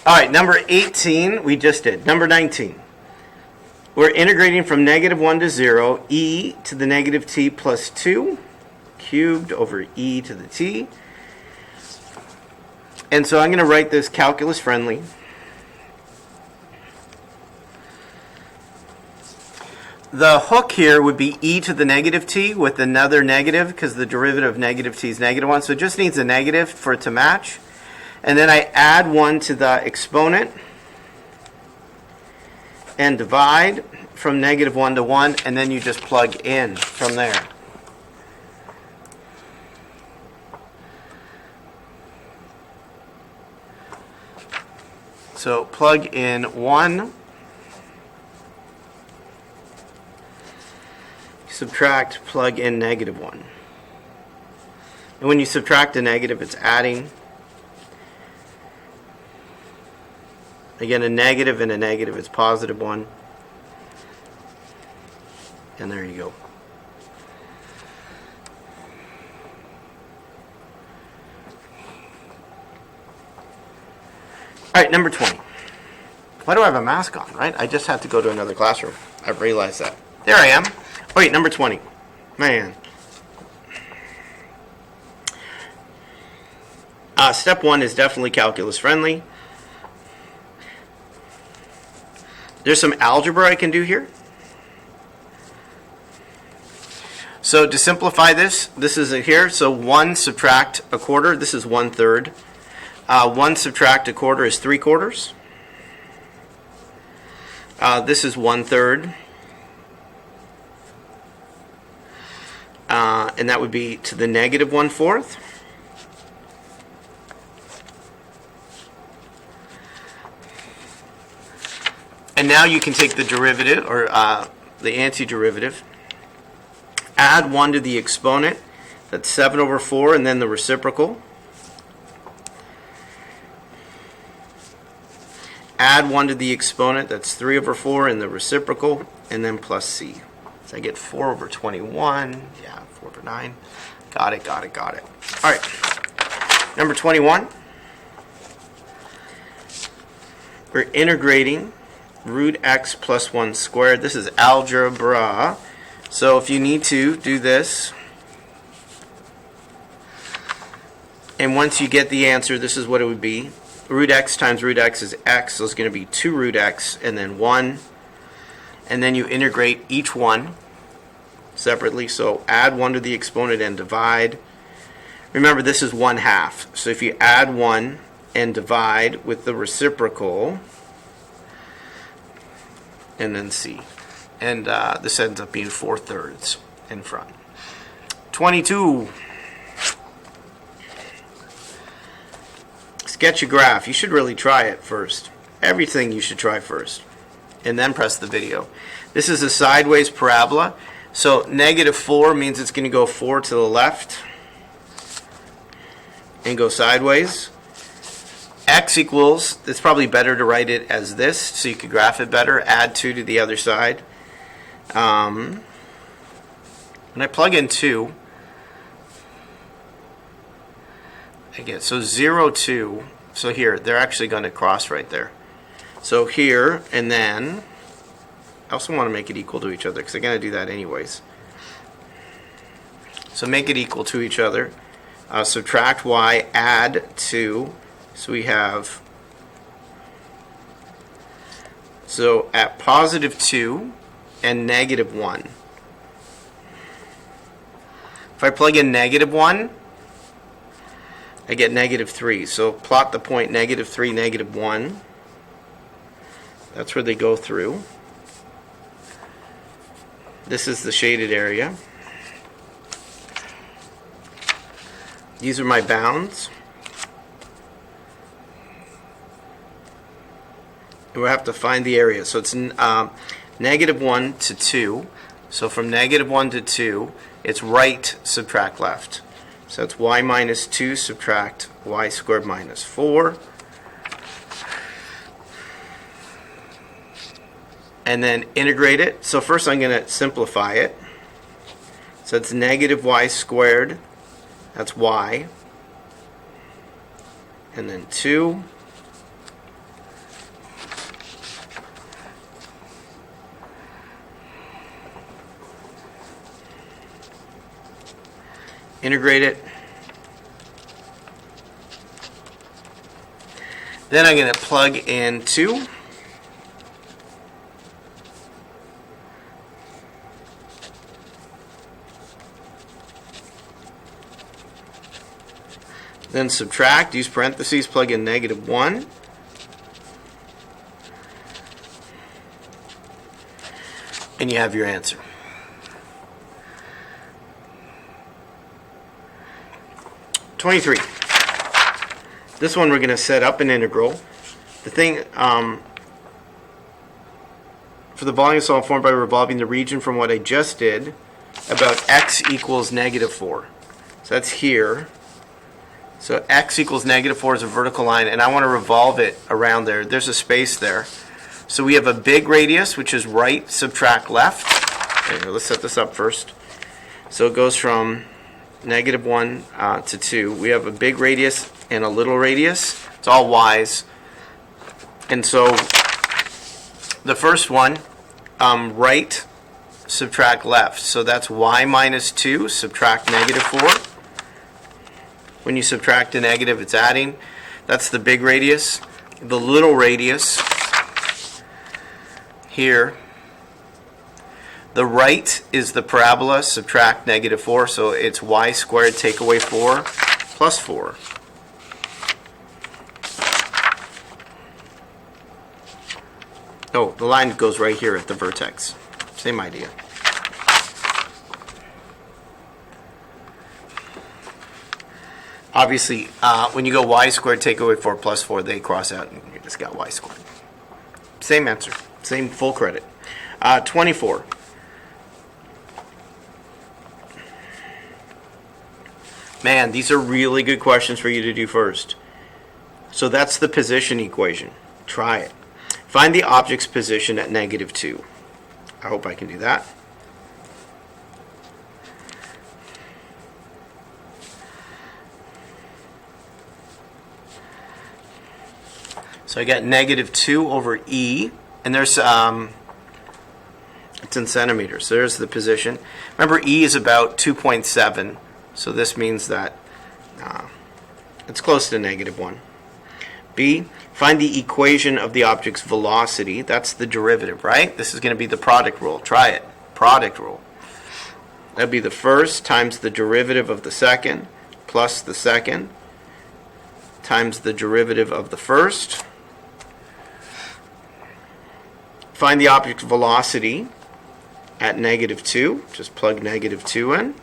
All right, number 18, we just did. Number 19. We're integrating from -1 to 0, e to the negative t plus 2 cubed over e to the t. And so I'm going to write this calculus friendly. The hook here would be e to the negative t with another negative because the derivative of negative t is -1. So it just needs a negative for it to match. And then I add 1 to the exponent and divide from -1 to 1, and then you just plug in from there. So plug in 1, subtract, plug in -1. And when you subtract a negative, it's adding. Again, a negative and a negative is +1. And there you go. All right, number 20. Why do I have a mask on, right? I just had to go to another classroom. I've realized that. There I am. Wait, number 20. Man. Step 1 is definitely calculus friendly. There's some algebra I can do here. So to simplify this, this is it here. So 1 subtract a quarter, this is 1/3. 1 subtract a quarter is 3/4. This is 1/3. And that would be to the -1/4. And now you can take the derivative, or the antiderivative, add 1 to the exponent, that's 7/4, and then the reciprocal. Add 1 to the exponent, that's 3/4, and the reciprocal, and then plus c. So I get 4/21, yeah, 4/9. Got it. All right, number 21. We're integrating root x plus 1 squared. This is algebra. So if you need to, do this. And once you get the answer, this is what it would be. Root x times root x is x, so it's going to be 2 root x and then 1. And then you integrate each one separately. So add 1 to the exponent and divide. Remember, this is 1/2. So if you add 1 and divide with the reciprocal, and then c. And this ends up being 4/3 in front. 22. Sketch a graph. You should really try it first. Everything you should try first. And then press the video. This is a sideways parabola. So -4 means it's going to go 4 to the left and go sideways. X equals, it's probably better to write it as this so you could graph it better. Add 2 to the other side. When I plug in 2, I get, so 0, 2. So here, they're actually going to cross right there. So here, and then, I also want to make it equal to each other because I'm going to do that anyways. So make it equal to each other. Subtract y, add 2. So we have, so at +2 and -1. If I plug in -1, I get -3. So plot the point -3, -1. That's where they go through. This is the shaded area. These are my bounds. We have to find the area. So it's -1 to 2. So from -1 to 2, it's right subtract left. So it's y minus 2 subtract y squared minus 4. And then integrate it. So first I'm going to simplify it. So it's -y squared. That's y. And then 2. integrate it. Then I'm going to plug in 2. Then subtract, use parentheses, plug in -1. And you have your answer. (23). This one we're going to set up an integral. The thing, for the volume solved formed by revolving the region from what I just did, about x equals -4. So that's here. So x equals -4 is a vertical line, and I want to revolve it around there. There's a space there. So we have a big radius, which is right, subtract left. Okay, let's set this up first. So it goes from -1 to 2. We have a big radius and a little radius. It's all y's. And so the first one, right, subtract left. So that's y minus 2, subtract -4. When you subtract a negative, it's adding. That's the big radius. The little radius here, the right is the parabola, subtract -4, so it's y squared, take away 4, plus 4. Oh, the line goes right here at the vertex. Same idea. Obviously, when you go y squared, take away 4 plus 4, they cross out, and you just got y squared. Same answer. Same full credit. 24. Man, these are really good questions for you to do first. So that's the position equation. Try it. Find the object's position at -2. I hope I can do that. So I got -2 over e, and there's it's in centimeters. So there's the position. Remember, e is about 2.7, so this means that it's close to -1. B, find the equation of the object's velocity. That's the derivative, right? This is going to be the product rule. Try it. Product rule. That'd be the first times the derivative of the second plus the second times the derivative of the first. Find the object's velocity at -2. Just plug -2 in.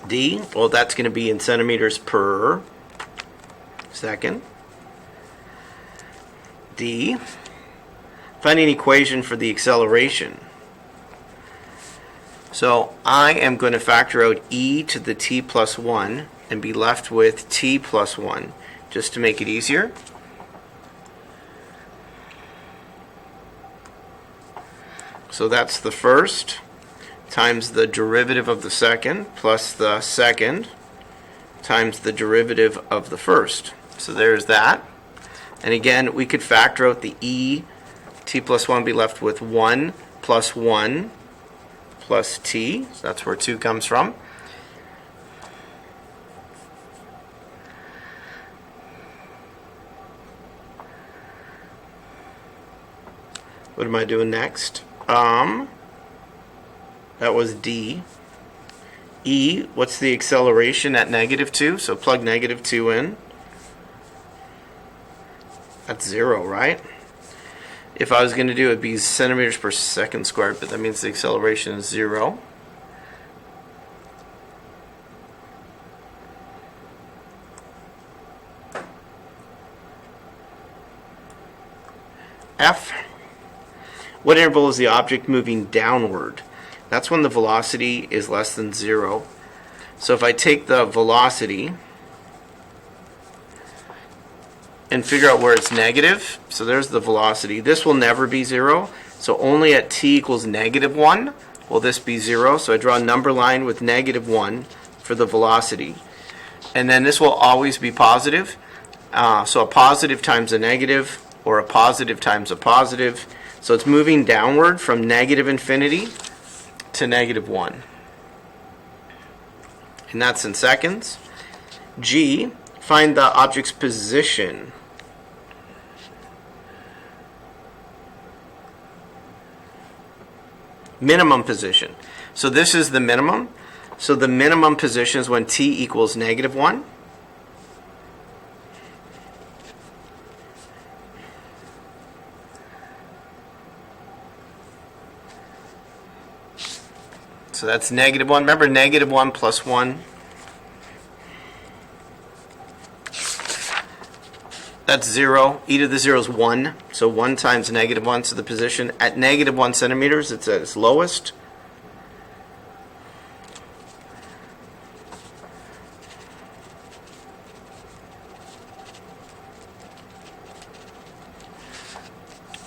D, well, that's going to be in centimeters per second. D, find an equation for the acceleration. So I am going to factor out e to the t plus 1 and be left with t plus 1, just to make it easier. So that's the first times the derivative of the second plus the second times the derivative of the first. So there's that. And again, we could factor out the e, t plus 1, be left with 1 plus 1 plus t. So that's where 2 comes from. What am I doing next? That was D. E, what's the acceleration at -2? So plug -2 in. That's 0, right? If I was going to do it, it'd be centimeters per second squared, but that means the acceleration is 0. F, what interval is the object moving downward? That's when the velocity is less than 0. So if I take the velocity and figure out where it's negative, so there's the velocity. This will never be 0. So only at t equals -1 will this be 0. So I draw a number line with -1 for the velocity. And then this will always be positive. So a positive times a negative, or a positive times a positive. So it's moving downward from negative infinity to negative 1. And that's in seconds. G, find the object's position. Minimum position. So this is the minimum. So the minimum position is when t equals negative 1. So that's negative 1. Remember, negative 1 plus 1. That's 0. E to the 0 is 1. So 1 times negative 1. So the position at negative 1 centimeters, it's at its lowest.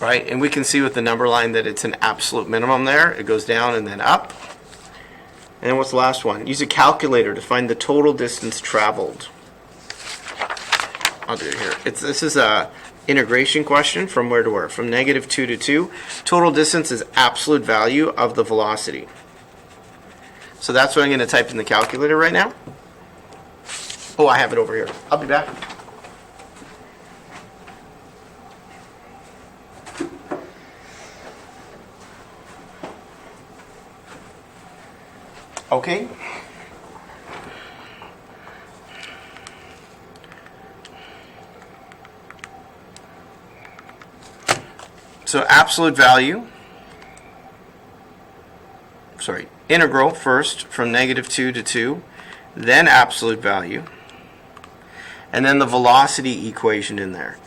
Right? And we can see with the number line that it's an absolute minimum there. It goes down and then up. And then what's the last one? Use a calculator to find the total distance traveled. I'll do it here. This is a integration question from where to where? From negative 2 to 2. Total distance is absolute value of the velocity. So that's what I'm going to type in the calculator right now. Oh, I have it over here. I'll be back. Okay. So absolute value, integral first from negative 2 to 2, then absolute value, and then the velocity equation in there.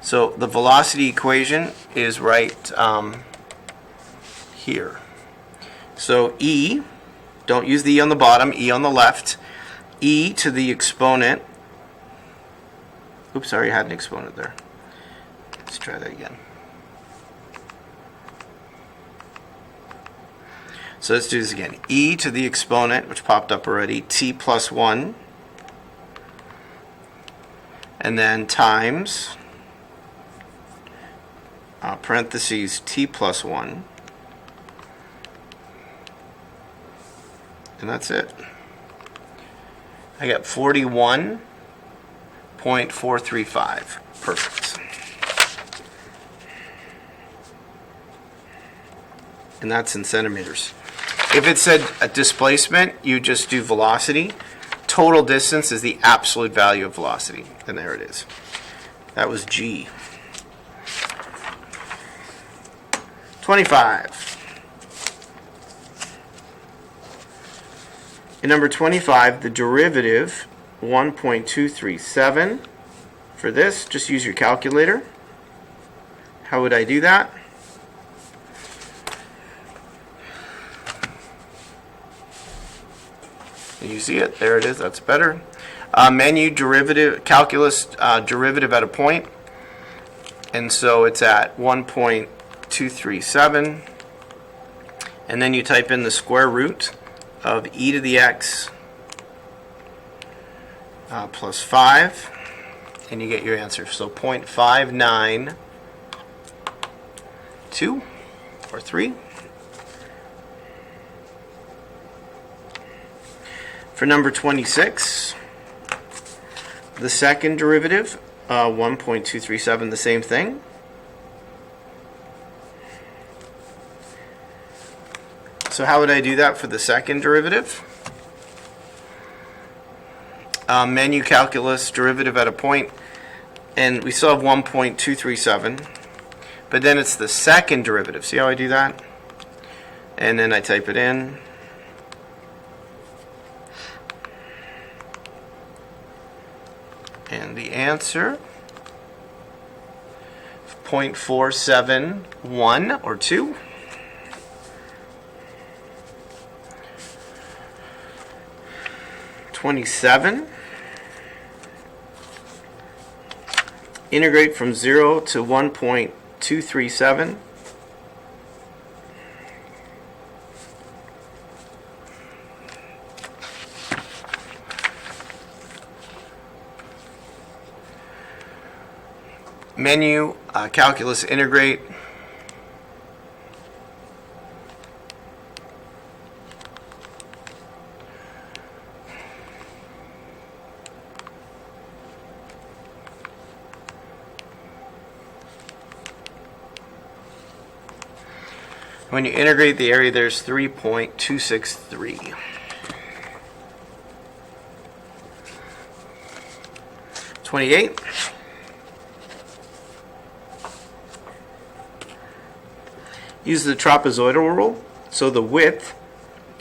So the velocity equation is right here. So E, don't use the E on the bottom, E on the left, E to the exponent, oops, sorry, I had an exponent there. Let's try that again. So let's do this again. E to the exponent, which popped up already, t plus 1, and then times, parentheses, t plus 1, and that's it. I got 41.435. Perfect. And that's in centimeters. If it said a displacement, you just do velocity. Total distance is the absolute value of velocity. And there it is. That was G. 25. In number 25, the derivative 1.237. For this, just use your calculator. How would I do that? You see it? There it is. That's better. Menu derivative, calculus derivative at a point. And so it's at 1.237. And then you type in the square root of e to the x plus 5. And you get your answer. So 0.592 or 3. For number 26, the second derivative, 1.237, the same thing. So how would I do that for the second derivative? Menu calculus, derivative at a point, and we still have 1.237, but then it's the second derivative. See how I do that? And then I type it in. And the answer, 0.471 or 2. (27) Integrate from 0 to 1.237. Menu, calculus integrate, When you integrate the area, there's 3.263. (28). Use the trapezoidal rule. So the width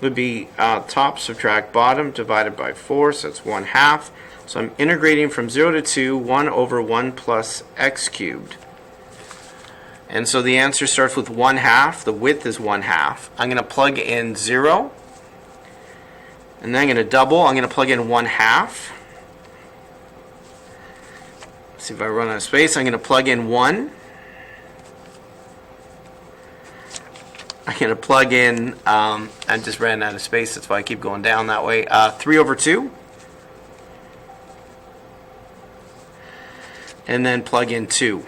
would be top subtract bottom divided by 4, so that's 1/2. So I'm integrating from 0 to 2, 1 over 1 plus x cubed. And so the answer starts with 1/2. The width is 1/2. I'm going to plug in 0. And then I'm going to double. I'm going to plug in 1/2. See if I run out of space. I'm going to plug in 1. I'm going to plug in, I just ran out of space. That's why I keep going down that way. 3 over 2. And then plug in 2.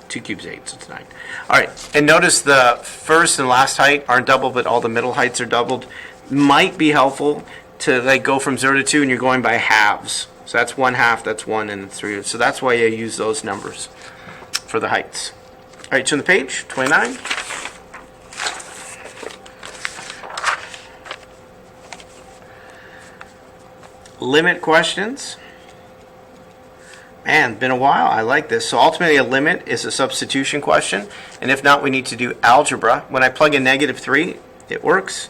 2 cubes 8, so it's 9. All right, and notice the first and last height aren't doubled, but all the middle heights are doubled. Might be helpful to like go from 0 to 2 and you're going by halves. So that's 1/2, that's 1, and 3. So that's why I use those numbers for the heights. All right, turn the page, 29. Limit questions. Man, been a while. I like this. So ultimately a limit is a substitution question. And if not, we need to do algebra. When I plug in -3, it works.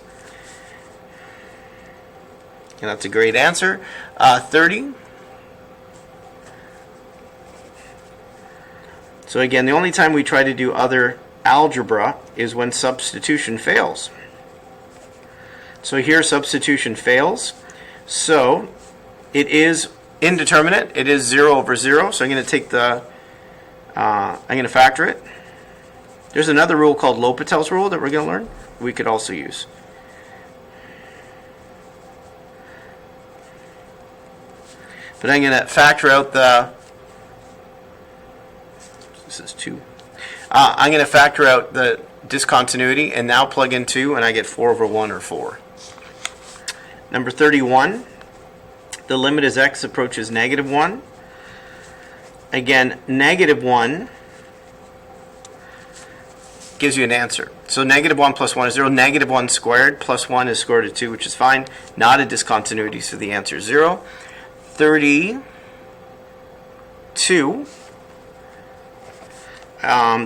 And that's a great answer. 30. So again, the only time we try to do other algebra is when substitution fails. So here substitution fails. So it is indeterminate. It is 0 over 0. So I'm going to take the, I'm going to factor it. There's another rule called L'Hopital's rule that we're going to learn. We could also use. But I'm going to factor out the, this is 2. I'm going to factor out the discontinuity and now plug in 2 and I get 4 over 1 or 4. Number 31. The limit as x approaches -1. Again, -1 gives you an answer. So -1 plus 1 is 0. -1 squared plus 1 is square root of 2, which is fine. Not a discontinuity, so the answer is 0. 32.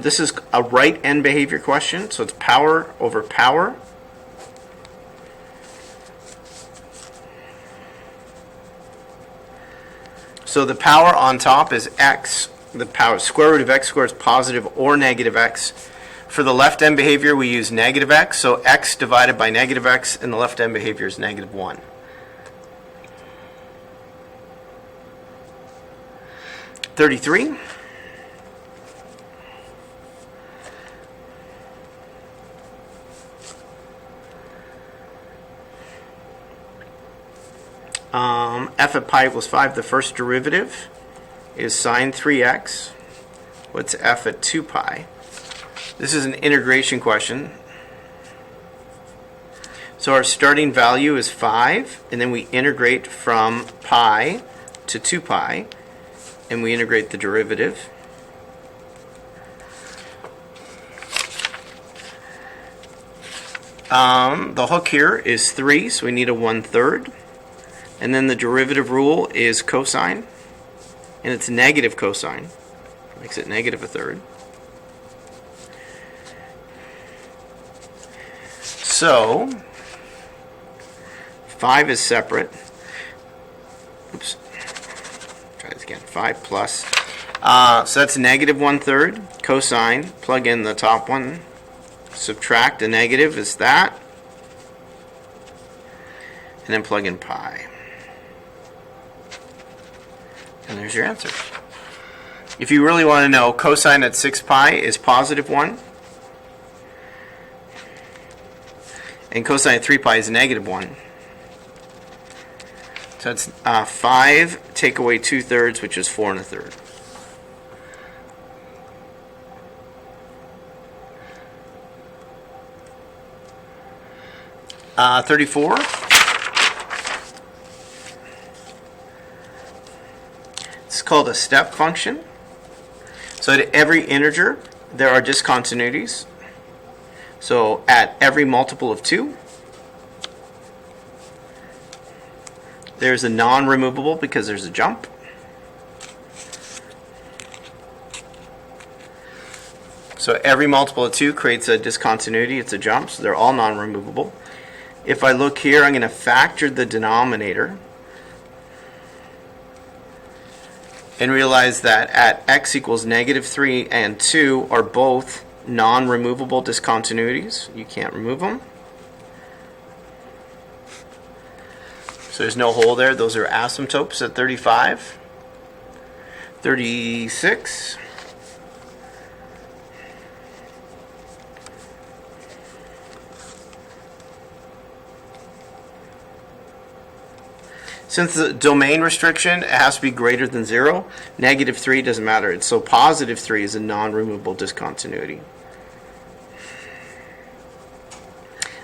This is a right end behavior question, so it's power over power. So the power on top is x. The power square root of x squared is positive or negative x. For the left end behavior, we use negative x. So x divided by negative x, and the left end behavior is -1. (33). F at pi equals 5, the first derivative is sine 3x. What's f at 2 pi? This is an integration question. So our starting value is 5, and then we integrate from pi to 2 pi, and we integrate the derivative. The hook here is 3, so we need a 1/3. And then the derivative rule is cosine, and it's negative cosine. Makes it negative 1/3. So 5 is separate. Oops. Try this again. 5 plus. So that's negative 1/3 cosine. Plug in the top one. Subtract the negative is that. And then plug in pi. And there's your answer. If you really want to know, cosine at 6 pi is positive 1. And cosine at 3 pi is negative 1. So that's 5, take away 2/3, which is 4 1/3. Uh, 34. It's called a step function. So at every integer, there are discontinuities. So at every multiple of 2, there's a non-removable because there's a jump. So every multiple of 2 creates a discontinuity. It's a jump, so they're all non-removable. If I look here, I'm going to factor the denominator and realize that at x equals -3 and 2 are both non-removable discontinuities. You can't remove them. So there's no hole there. Those are asymptotes at 35. 36. Since the domain restriction, it has to be greater than 0. -3 doesn't matter. So +3 is a non-removable discontinuity.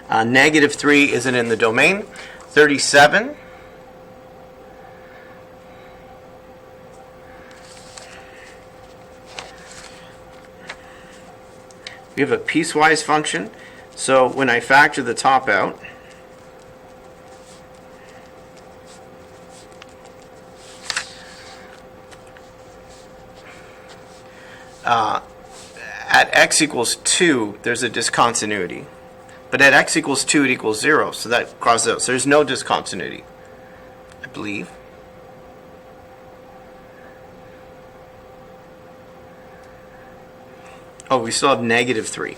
-3 isn't in the domain. 37. We have a piecewise function. So when I factor the top out, at x equals 2, there's a discontinuity. But at x equals 2, it equals 0. So that crosses out. So there's no discontinuity, I believe. Oh, we still have -3.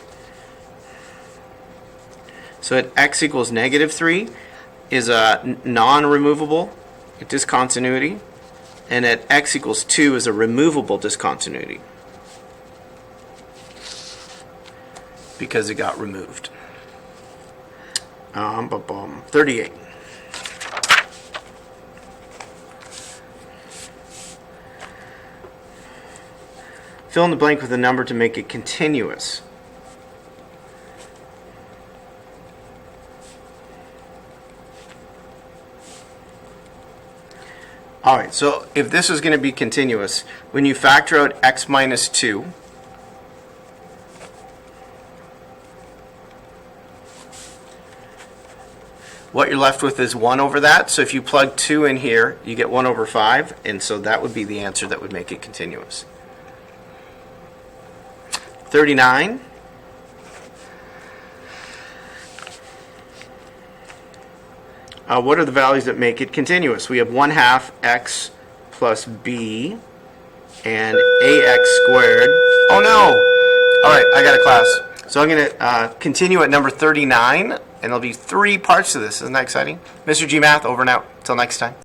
So at x equals -3 is a non-removable discontinuity. And at x equals 2 is a removable discontinuity, because it got removed. 38. Fill in the blank with a number to make it continuous. Alright, so if this is going to be continuous, when you factor out x minus 2, what you're left with is 1 over that. So if you plug 2 in here, you get 1 over 5, and so that would be the answer that would make it continuous. 39. What are the values that make it continuous? We have 1/2 x plus b and ax squared. Oh no! All right, I got a class. So I'm going to continue at number 39, and there'll be 3 parts to this. Isn't that exciting? Mr. G Math, over and out. Till next time.